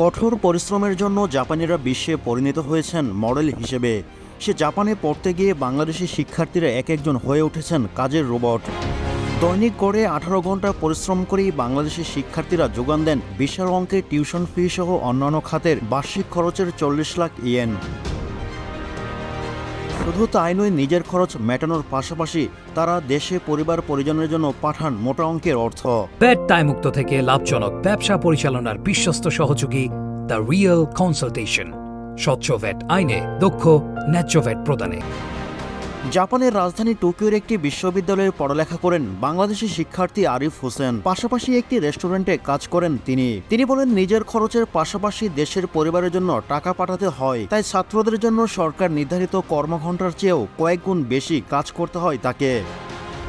কঠোর পরিশ্রমের জন্য জাপানিরা বিশ্বে পরিণত হয়েছেন মডেল হিসেবে। সে জাপানে পড়তে গিয়ে বাংলাদেশি শিক্ষার্থীরা এক একজন হয়ে উঠেছেন কাজের রোবট। দৈনিক গড়ে 18 ঘন্টা পরিশ্রম করেই বাংলাদেশি শিক্ষার্থীরা যোগান দেন বিশাল অঙ্কের টিউশন ফি সহ অন্যান্য খাতের বার্ষিক খরচের 40 লাখ ইয়েন। শুধু তাই নয়, নিজের খরচ মেটানোর পাশাপাশি তারা দেশে পরিবার পরিজনের জন্য পাঠান মোটা অঙ্কের অর্থ। ভ্যাট দায়মুক্ত থেকে লাভজনক ব্যবসা পরিচালনার বিশ্বস্ত সহযোগী দ্য রিয়েল কনসালটেশন, স্বচ্ছ ভ্যাট আইনে দক্ষ ন্যায্য ভ্যাট প্রদানে। জাপানের রাজধানী টোকিওর একটি বিশ্ববিদ্যালয়ে পড়ালেখা করেন বাংলাদেশি শিক্ষার্থী আরিফ হোসেন। পাশাপাশি একটি রেস্টুরেন্টে কাজ করেন তিনি বলেন, নিজের খরচের পাশাপাশি দেশের পরিবারের জন্য টাকা পাঠাতে হয়, তাই ছাত্রদের জন্য সরকার নির্ধারিত কর্মঘণ্টার চেয়েও কয়েক গুণ বেশি কাজ করতে হয় তাকে।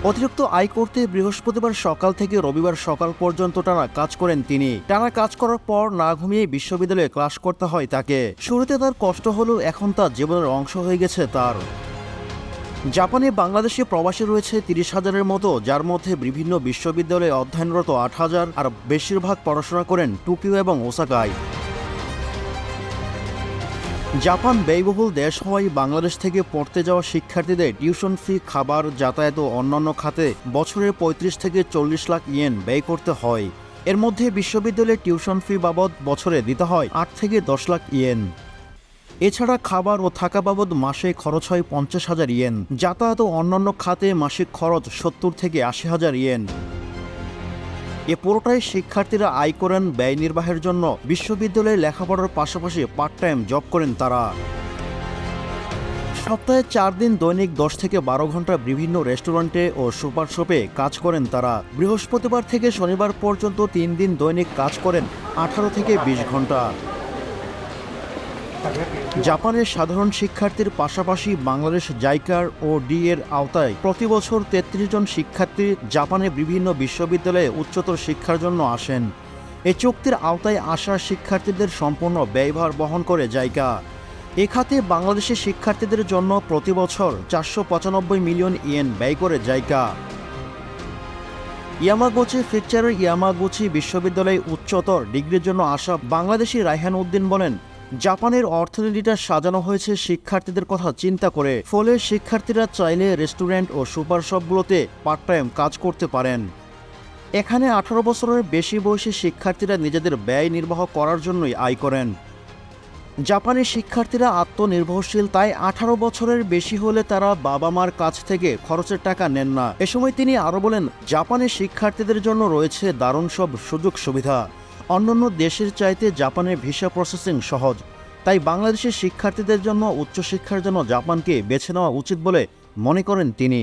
অতিরিক্ত আয় করতে বৃহস্পতিবার সকাল থেকে রবিবার সকাল পর্যন্ত টানা কাজ করেন তিনি। টানা কাজ করার পর না ঘুমিয়ে বিশ্ববিদ্যালয়ে ক্লাস করতে হয় তাকে। শুরুতে তার কষ্ট হলেও এখন তা জীবনের অংশ হয়ে গেছে তার। জাপানে বাংলাদেশে প্রবাসী রয়েছে 30,000-এর মতো, যার মধ্যে বিভিন্ন বিশ্ববিদ্যালয়ে অধ্যয়নরত 8,000, আর বেশিরভাগ পড়াশোনা করেন টোকিও এবং ওসাকায়। জাপান ব্যয়বহুল দেশ হওয়ায় বাংলাদেশ থেকে পড়তে যাওয়া শিক্ষার্থীদের টিউশন ফি, খাবার, যাতায়াত ও অন্যান্য খাতে বছরে 35 থেকে 40 লাখ ইয়েন ব্যয় করতে হয়। এর মধ্যে বিশ্ববিদ্যালয়ের টিউশন ফি বাবদ বছরে দিতে হয় 8 থেকে 10 লাখ ইয়েন। এছাড়া খাবার ও থাকা বাবদ মাসে খরচ হয় 50,000 ইয়েন। যাতায়াত ও অন্যান্য খাতে মাসিক খরচ 70 থেকে 80,000 ইয়েন। এ পুরোটাই শিক্ষার্থীরা আয় করেন ব্যয় নির্বাহের জন্য। বিশ্ববিদ্যালয়ে লেখাপড়ার পাশাপাশি পার্ট টাইম জব করেন তারা। সপ্তাহে 4 দিন দৈনিক 10 থেকে 12 ঘন্টা বিভিন্ন রেস্টুরেন্টে ও সুপার শপে কাজ করেন তারা। বৃহস্পতিবার থেকে শনিবার পর্যন্ত 3 দিন দৈনিক কাজ করেন 18 থেকে 20 ঘন্টা। জাপানের সাধারণ শিক্ষার্থীর পাশাপাশি বাংলাদেশ জাইকার ও ডি এর আওতায় প্রতি বছর 33 জন শিক্ষার্থী জাপানের বিভিন্ন বিশ্ববিদ্যালয়ে উচ্চতর শিক্ষার জন্য আসেন। এ চুক্তির আওতায় আসা শিক্ষার্থীদের সম্পূর্ণ ব্যয়ভার বহন করে জাইকা। এ খাতে বাংলাদেশি শিক্ষার্থীদের জন্য প্রতি বছর 495 মিলিয়ন ইয়েন ব্যয় করে জাইকা। ইয়ামাগুচি প্রিফেকচারের ইয়ামাগুচি বিশ্ববিদ্যালয়ে উচ্চতর ডিগ্রির জন্য আসা বাংলাদেশি রায়হান উদ্দিন বলেন, জাপানের অর্থনীতিটা সাজানো হয়েছে শিক্ষার্থীদের কথা চিন্তা করে। ফলে শিক্ষার্থীরা চাইলে রেস্টুরেন্ট ও সুপার শপগুলোতে পার্ট টাইম কাজ করতে পারেন। এখানে 18 বছরের বেশি বয়সী শিক্ষার্থীরা নিজেদের ব্যয় নির্বাহ করার জন্যই আয় করেন। জাপানি শিক্ষার্থীরা আত্মনির্ভরশীল, তাই 18 বছরের বেশি হলে তারা বাবা মার কাছ থেকে খরচের টাকা নেন না। এ সময় তিনি আরও বলেন, জাপানের শিক্ষার্থীদের জন্য রয়েছে দারুণ সব সুযোগ সুবিধা। অন্যান্য দেশের চাইতে জাপানের ভিসা প্রসেসিং সহজ, তাই বাংলাদেশের শিক্ষার্থীদের জন্য উচ্চশিক্ষার জন্য জাপানকে বেছে নেওয়া উচিত বলে মনে করেন তিনি।